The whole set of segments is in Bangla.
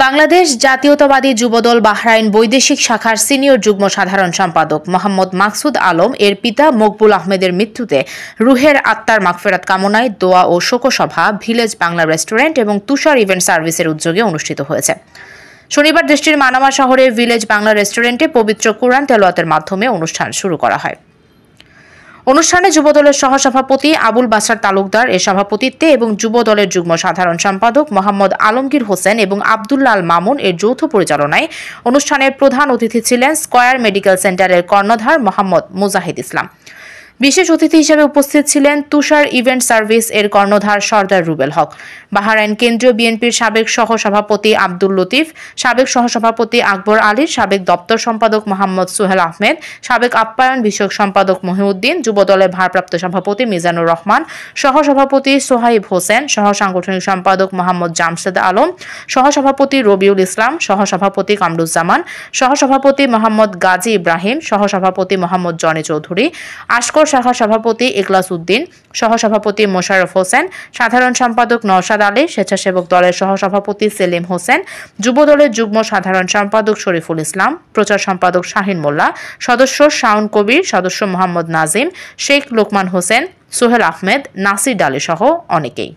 বাংলাদেশ জাতীয়তাবাদী যুবদল বাহরাইন বৈদেশিক শাখার সিনিয়র যুগ্ম সাধারণ সম্পাদক মোহাম্মদ মাকসুদ আলম এর পিতা মকবুল আহমেদের মৃত্যুতে রুহের আত্মার মাগফিরাত কামনায় দোয়া ও শোকসভা ভিলেজ বাংলা রেস্টুরেন্ট এবং তুষার ইভেন্ট সার্ভিসের উদ্যোগে অনুষ্ঠিত হয়েছে। শনিবার দেশটির মানামা শহরে ভিলেজ বাংলা রেস্টুরেন্টে পবিত্র কুরআন তেলাওয়াতের মাধ্যমে অনুষ্ঠান শুরু করা হয়। অনুষ্ঠানে যুবদলের সহসভাপতি আবুল বাসার তালুকদার এর সভাপতিত্বে এবং যুবদলের যুগ্ম সাধারণ সম্পাদক মোহাম্মদ আলমগীর হোসেন এবং আব্দুল্লাহ আল মামুন এর যৌথ পরিচালনায় অনুষ্ঠানের প্রধান অতিথি ছিলেন স্কয়ার মেডিকেল সেন্টারের কর্ণধার মোহাম্মদ মুজাহিদ ইসলাম। বিশেষ অতিথি হিসেবে উপস্থিত ছিলেন তুষার ইভেন্ট সার্ভিস এর কর্ণধার সর্দার রুবেল হক, বাহরাইন কেন্দ্রীয় বিএনপির সাবেক সহসভাপতি আব্দুল লতিফ, সাবেক সহসভাপতি আকবর আলী, সাবেক দপ্তর সম্পাদক মোহাম্মদ সোহেল আহমেদ, সাবেক আপ্যায়ন বিষয়ক সম্পাদক মহিউদ্দিন, যুবদলের ভারপ্রাপ্ত সভাপতি মিজানুর রহমান, সহসভাপতি সোহাইব হোসেন, সহ সাংগঠনিক সম্পাদক মোহাম্মদ জামশেদ আলম, সহসভাপতি রবিউল ইসলাম, সহসভাপতি কামরুজ্জামান, সহসভাপতি মোহাম্মদ গাজী ইব্রাহিম, সহসভাপতি মোহাম্মদ জনি চৌধুরী, আশকর শাখা সভাপতি ইখলাস উদ্দিন, সহসভাপতি মোশাররফ হোসেন, সাধারণ সম্পাদক নওশাদ আলী, স্বেচ্ছাসেবক দলের সহসভাপতি সেলিম হোসেন, যুবদলের যুগ্ম সাধারণ সম্পাদক শরীফুল ইসলাম, প্রচার সম্পাদক শাহিন মোল্লা, সদস্য শাওন কবির, সদস্য মোহাম্মদ নাজিম, শেখ লোকমান হোসেন, সোহেল আহমেদ, নাসির আলী সহ অনেকেই।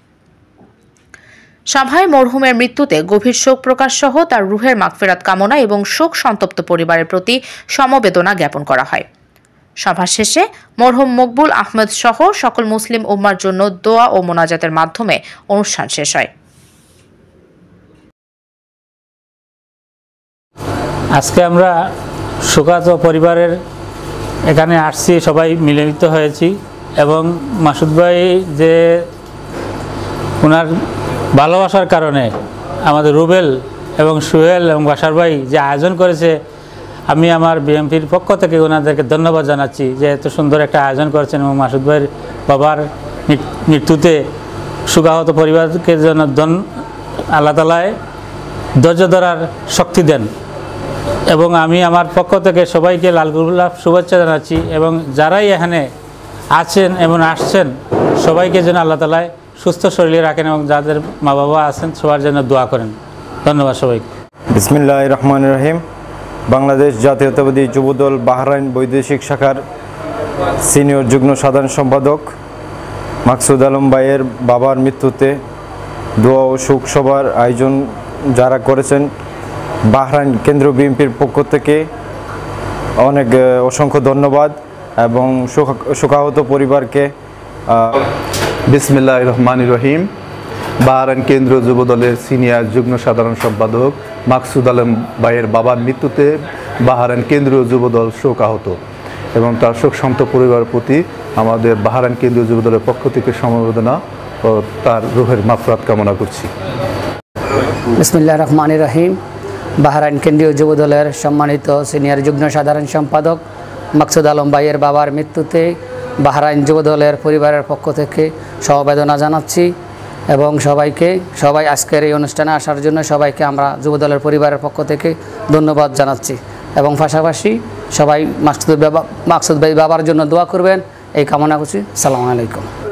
সভায় মরহুমের মৃত্যুতে গভীর শোক প্রকাশ সহ তার রুহের মাগফিরাত কামনা এবং শোক সন্তপ্ত পরিবারের প্রতি সমবেদনা জ্ঞাপন করা হয়। সভা শেষে মরহুম মকবুল আহমেদ সহ সকল মুসলিম উম্মার জন্য দোয়া ও মোনাজাতের মাধ্যমে অনুষ্ঠান শেষ হয়। আজকে আমরা শোকাহত পরিবারের এখানে আসছি, সবাই মিলিত হয়েছি এবং মাসুদ ভাই যে ওনার ভালোবাসার কারণে আমাদের রুবেল এবং সোহেল এবং বাসার ভাই যে আয়োজন করেছে, আমি আমার বিএনপির পক্ষ থেকে ওনাদেরকে ধন্যবাদ জানাচ্ছি যে এত সুন্দর একটা আয়োজন করেছেন এবং মাসুদ ভাইয়ের বাবার মৃত্যুতে শোকাহত পরিবারকে যেন আল্লাহ তাআলা ধৈর্য ধরার শক্তি দেন। এবং আমি আমার পক্ষ থেকে সবাইকে লাল গোলাপ শুভেচ্ছা জানাচ্ছি এবং যারাই এখানে আছেন এবং আসছেন সবাইকে যেন আল্লাহ তাআলা সুস্থ শরীরে রাখেন এবং যাদের মা বাবা আছেন সবার জন্য দোয়া করেন। ধন্যবাদ সবাইকে। বিসমিল্লাহির রহমানির রহিম। বাংলাদেশ জাতীয়তাবাদী যুবদল বাহরাইন বৈদেশিক শাখার সিনিয়র যুগ্ম সাধারণ সম্পাদক মাকসুদ আলম ভাইয়ের বাবার মৃত্যুতে দোয়া ও শোক সভার আয়োজন যারা করেছেন বাহরাইন কেন্দ্রীয় বিএনপির পক্ষ থেকে অনেক অসংখ্য ধন্যবাদ এবং শোকাহত পরিবারকে। বিসমিল্লাহির রহমানির রহিম। বাহরাইন কেন্দ্রীয় যুবদলের সিনিয়র যুগ্ম সাধারণ সম্পাদক মাকসুদ আলম ভাইয়ের বাবার মৃত্যুতে বাহরাইন কেন্দ্রীয় যুবদল শোকাহত এবং তার শোক সন্তপ্ত পরিবারের প্রতি আমাদের বাহরাইন কেন্দ্রীয় যুবদলের পক্ষ থেকে সমবেদনা ও তার রুহের মাগফিরাত কামনা করছি। বিসমিল্লাহির রহমানির রহিম। বাহরাইন কেন্দ্রীয় যুবদলের সম্মানিত সিনিয়র যুগ্ম সাধারণ সম্পাদক মাকসুদ আলম ভাইয়ের বাবার মৃত্যুতে বাহরাইন যুবদলের পরিবারের পক্ষ থেকে সমবেদনা জানাচ্ছি এবং সবাই আজকের এই অনুষ্ঠানে আসার জন্য সবাইকে আমরা যুবদলের পরিবারের পক্ষ থেকে ধন্যবাদ জানাচ্ছি এবং পাশাপাশি সবাই মাকসুদ ভাই বাবার জন্য দোয়া করবেন এই কামনা করছি। আসসালামু আলাইকুম।